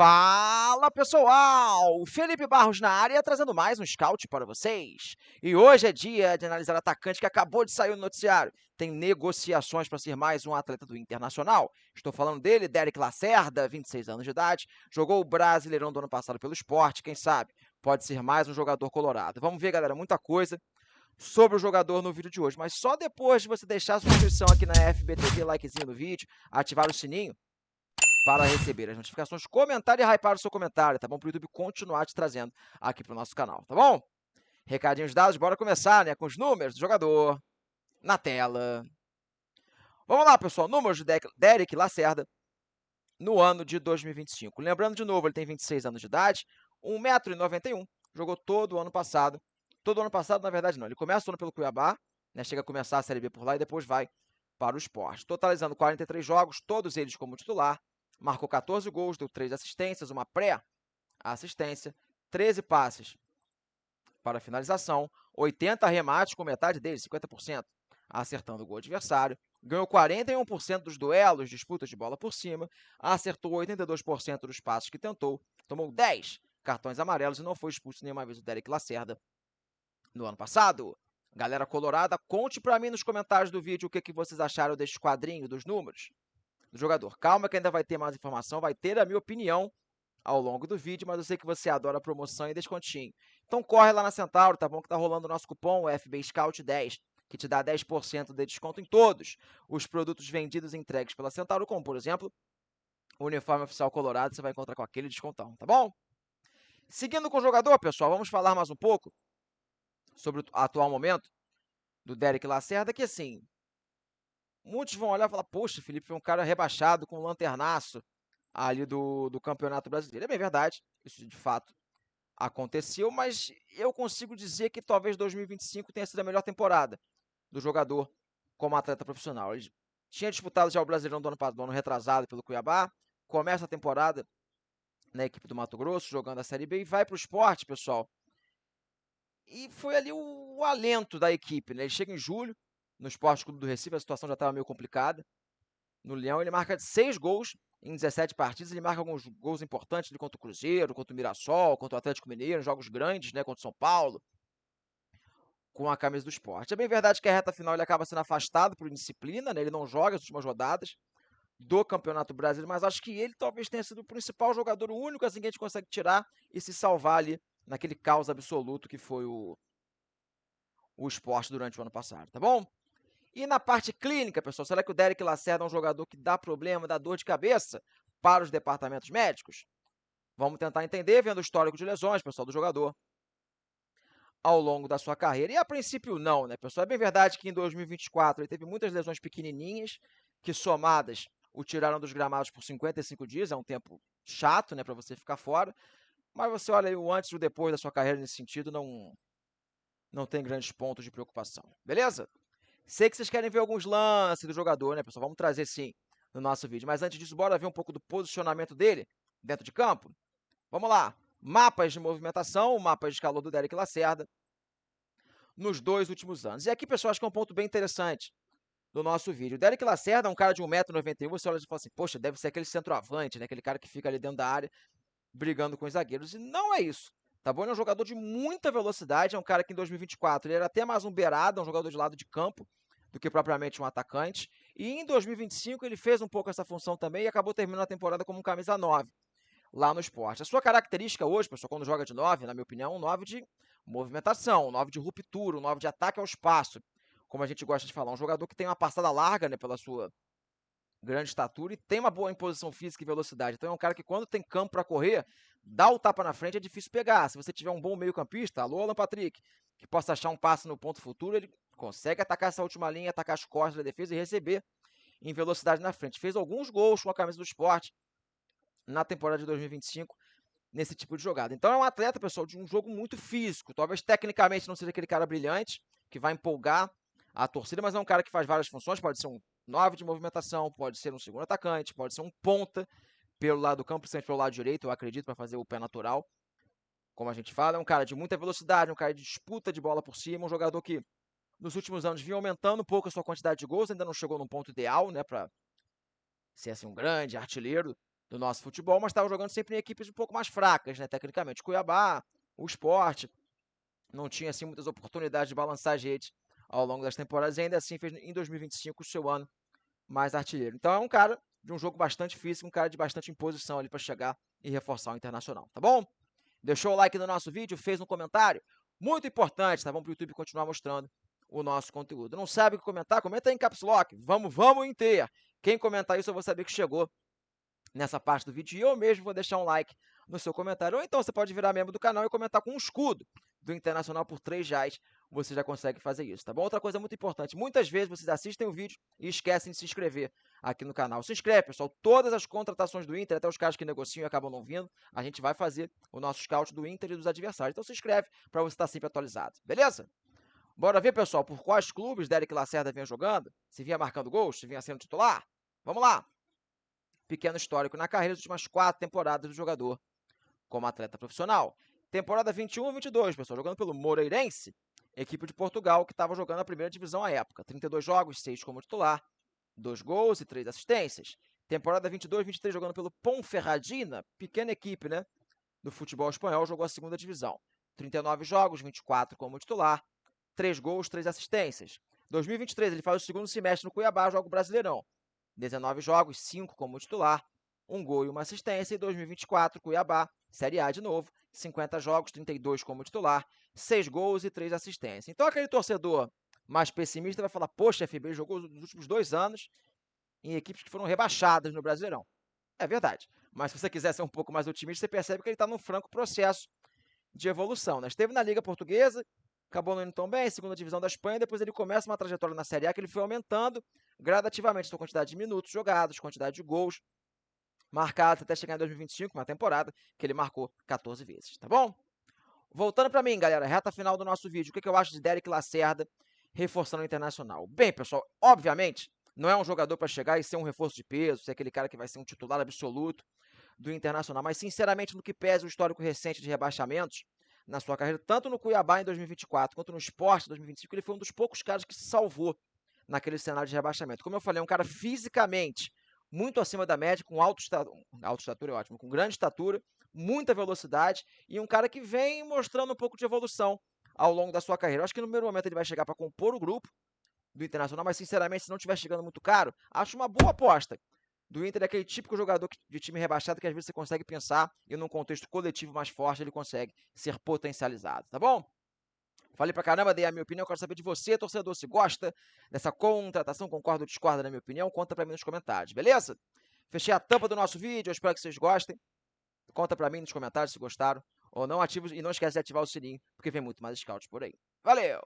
Fala pessoal! Felipe Barros na área, trazendo mais um scout para vocês. E hoje é dia de analisar atacante que acabou de sair no noticiário. Tem negociações para ser mais um atleta do Internacional. Estou falando dele, Derek Lacerda, 26 anos de idade, jogou o Brasileirão do ano passado pelo Sport, quem sabe pode ser mais um jogador colorado. Vamos ver, galera, muita coisa sobre o jogador no vídeo de hoje, mas só depois de você deixar a sua inscrição aqui na FBTV, likezinho no vídeo, ativar o sininho para receber as notificações, comentar e hypar o seu comentário, tá bom? Para o YouTube continuar te trazendo aqui para o nosso canal, tá bom? Recadinhos dados, bora começar, né? Com os números do jogador na tela. Vamos lá, pessoal. Números de Derek Lacerda no ano de 2025. Lembrando de novo, ele tem 26 anos de idade, 1,91 m, jogou todo o ano passado. Todo o ano passado, na verdade, não. Ele começa o ano pelo Cuiabá, né? Chega a começar a Série B por lá e depois vai para o Sport. Totalizando 43 jogos, todos eles como titular. Marcou 14 gols, deu 3 assistências, uma pré-assistência, 13 passes para finalização, 80 arremates, com metade deles, 50%, acertando o gol adversário. Ganhou 41% dos duelos, disputas de bola por cima, acertou 82% dos passes que tentou, tomou 10 cartões amarelos e não foi expulso nenhuma vez o Derek Lacerda no ano passado. Galera colorada, conte para mim nos comentários do vídeo o que vocês acharam deste quadrinho, dos números do jogador. Calma que ainda vai ter mais informação, vai ter a minha opinião ao longo do vídeo, mas eu sei que você adora promoção e descontinho. Então corre lá na Centauro, tá bom? Que tá rolando o nosso cupom FBSCOUT10, que te dá 10% de desconto em todos os produtos vendidos e entregues pela Centauro, como, por exemplo, o uniforme oficial colorado, você vai encontrar com aquele descontão, tá bom? Seguindo com o jogador, pessoal, vamos falar mais um pouco sobre o atual momento do Derek Lacerda, que assim, muitos vão olhar e falar, poxa, Felipe foi um cara rebaixado com um lanternaço ali do Campeonato Brasileiro. É bem verdade, isso de fato aconteceu, mas eu consigo dizer que talvez 2025 tenha sido a melhor temporada do jogador como atleta profissional. Ele tinha disputado já o Brasileirão do ano retrasado pelo Cuiabá, começa a temporada na equipe do Mato Grosso, jogando a Série B, e vai para o Sport, pessoal. E foi ali o alento da equipe, né? Ele chega em julho, no Sport Clube do Recife, a situação já estava meio complicada. No Leão, ele marca 6 gols em 17 partidas, ele marca alguns gols importantes contra o Cruzeiro, contra o Mirassol, contra o Atlético Mineiro, jogos grandes, né, contra o São Paulo, com a camisa do Sport. É bem verdade que a reta final ele acaba sendo afastado por indisciplina, né, ele não joga as últimas rodadas do Campeonato Brasileiro, mas acho que ele talvez tenha sido o principal jogador, o único assim que a gente consegue tirar e se salvar ali naquele caos absoluto que foi o Sport durante o ano passado, tá bom? E na parte clínica, pessoal, será que o Derek Lacerda é um jogador que dá problema, dá dor de cabeça para os departamentos médicos? Vamos tentar entender vendo o histórico de lesões, pessoal, do jogador ao longo da sua carreira. E a princípio não, né, pessoal? É bem verdade que em 2024 ele teve muitas lesões pequenininhas que somadas o tiraram dos gramados por 55 dias, é um tempo chato, né, para você ficar fora. Mas você olha aí o antes e o depois da sua carreira nesse sentido, não tem grandes pontos de preocupação. Beleza? Sei que vocês querem ver alguns lances do jogador, né, pessoal? Vamos trazer sim no nosso vídeo. Mas antes disso, bora ver um pouco do posicionamento dele dentro de campo? Vamos lá. Mapas de movimentação, mapas de calor do Derek Lacerda nos 2 últimos anos. E aqui, pessoal, acho que é um ponto bem interessante do nosso vídeo. O Derek Lacerda é um cara de 1,91 m, você olha e fala assim, poxa, deve ser aquele centroavante, né? Aquele cara que fica ali dentro da área brigando com os zagueiros. E não é isso. Tá bom? Ele é um jogador de muita velocidade, é um cara que em 2024 ele era até mais um beirada, um jogador de lado de campo, do que propriamente um atacante. E em 2025 ele fez um pouco essa função também e acabou terminando a temporada como um camisa 9 lá no Sport. A sua característica hoje, pessoal, quando joga de 9, na minha opinião, um 9 de movimentação, um 9 de ruptura, um 9 de ataque ao espaço, como a gente gosta de falar. Um jogador que tem uma passada larga, né, pela sua grande estatura e tem uma boa imposição física e velocidade. Então é um cara que quando tem campo para correr, dá o tapa na frente, é difícil pegar. Se você tiver um bom meio-campista, alô, Alan Patrick, que possa achar um passe no ponto futuro, ele consegue atacar essa última linha, atacar as costas da defesa e receber em velocidade na frente. Fez alguns gols com a camisa do Sport na temporada de 2025 nesse tipo de jogada. Então é um atleta, pessoal, de um jogo muito físico. Talvez tecnicamente não seja aquele cara brilhante, que vai empolgar a torcida, mas é um cara que faz várias funções, pode ser um 9 de movimentação, pode ser um segundo atacante, pode ser um ponta pelo lado do campo, sempre pelo lado direito, eu acredito, para fazer o pé natural. Como a gente fala, é um cara de muita velocidade, um cara de disputa de bola por cima, um jogador que nos últimos anos vinha aumentando um pouco a sua quantidade de gols, ainda não chegou num ponto ideal, né, para ser assim um grande artilheiro do nosso futebol, mas estava jogando sempre em equipes um pouco mais fracas, né, tecnicamente. Cuiabá, o Sport, não tinha assim muitas oportunidades de balançar as redes ao longo das temporadas e ainda assim fez em 2025 o seu ano mais artilheiro. Então é um cara de um jogo bastante físico, um cara de bastante imposição ali para chegar e reforçar o Internacional, tá bom? Deixou o like no nosso vídeo, fez um comentário, muito importante, tá bom? Para o YouTube continuar mostrando o nosso conteúdo. Não sabe o que comentar? Comenta aí em Caps Lock. Vamos Inter! Quem comentar isso eu vou saber que chegou nessa parte do vídeo e eu mesmo vou deixar um like no seu comentário. Ou então você pode virar membro do canal e comentar com um escudo do Internacional por R$3. Você já consegue fazer isso, tá bom? Outra coisa muito importante, muitas vezes vocês assistem o vídeo e esquecem de se inscrever aqui no canal. Se inscreve, pessoal. Todas as contratações do Inter, até os caras que negociam e acabam não vindo, a gente vai fazer o nosso scout do Inter e dos adversários. Então se inscreve para você estar sempre atualizado, beleza? Bora ver, pessoal, por quais clubes Derek Lacerda vinha jogando? Se vinha marcando gols, se vinha sendo titular? Vamos lá! Pequeno histórico na carreira das últimas 4 temporadas do jogador como atleta profissional. Temporada 21-22, pessoal, jogando pelo Moreirense, equipe de Portugal que estava jogando a primeira divisão à época. 32 jogos, 6 como titular, 2 gols e 3 assistências. Temporada 22-23 jogando pelo Ponferradina, pequena equipe, né, do futebol espanhol, jogou a segunda divisão. 39 jogos, 24 como titular, 3 gols, 3 assistências. 2023 ele faz o segundo semestre no Cuiabá, joga o Brasileirão. 19 jogos, 5 como titular, 1 gol e 1 assistência. E 2024, Cuiabá, Série A de novo, 50 jogos, 32 como titular, 6 gols e 3 assistências. Então aquele torcedor mais pessimista vai falar, poxa, FB jogou nos últimos 2 anos em equipes que foram rebaixadas no Brasileirão. É verdade, mas se você quiser ser um pouco mais otimista, você percebe que ele está num franco processo de evolução, né? Esteve na Liga Portuguesa, acabou não indo tão bem, segunda divisão da Espanha, depois ele começa uma trajetória na Série A que ele foi aumentando gradativamente a sua quantidade de minutos jogados, quantidade de gols marcados, até chegar em 2025, uma temporada que ele marcou 14 vezes, tá bom? Voltando para mim, galera, reta final do nosso vídeo, o que eu acho de Derek Lacerda reforçando o Internacional? Bem, pessoal, obviamente, não é um jogador para chegar e ser um reforço de peso, ser aquele cara que vai ser um titular absoluto do Internacional, mas sinceramente, no que pese o histórico recente de rebaixamentos na sua carreira, tanto no Cuiabá em 2024 quanto no Sport em 2025, ele foi um dos poucos caras que se salvou naquele cenário de rebaixamento. Como eu falei, é um cara fisicamente muito acima da média, com alta estatura é ótimo, com grande estatura, muita velocidade e um cara que vem mostrando um pouco de evolução ao longo da sua carreira. Eu acho que no primeiro momento ele vai chegar para compor o grupo do Internacional, mas sinceramente, se não estiver chegando muito caro, acho uma boa aposta do Inter, é aquele típico jogador de time rebaixado que às vezes você consegue pensar e num contexto coletivo mais forte ele consegue ser potencializado, tá bom? Falei pra caramba, dei a minha opinião, quero saber de você, torcedor, se gosta dessa contratação, concorda ou discorda da minha opinião, conta pra mim nos comentários, beleza? Fechei a tampa do nosso vídeo, eu espero que vocês gostem. Conta pra mim nos comentários se gostaram ou não, ativa e não esquece de ativar o sininho, porque vem muito mais scouts por aí. Valeu!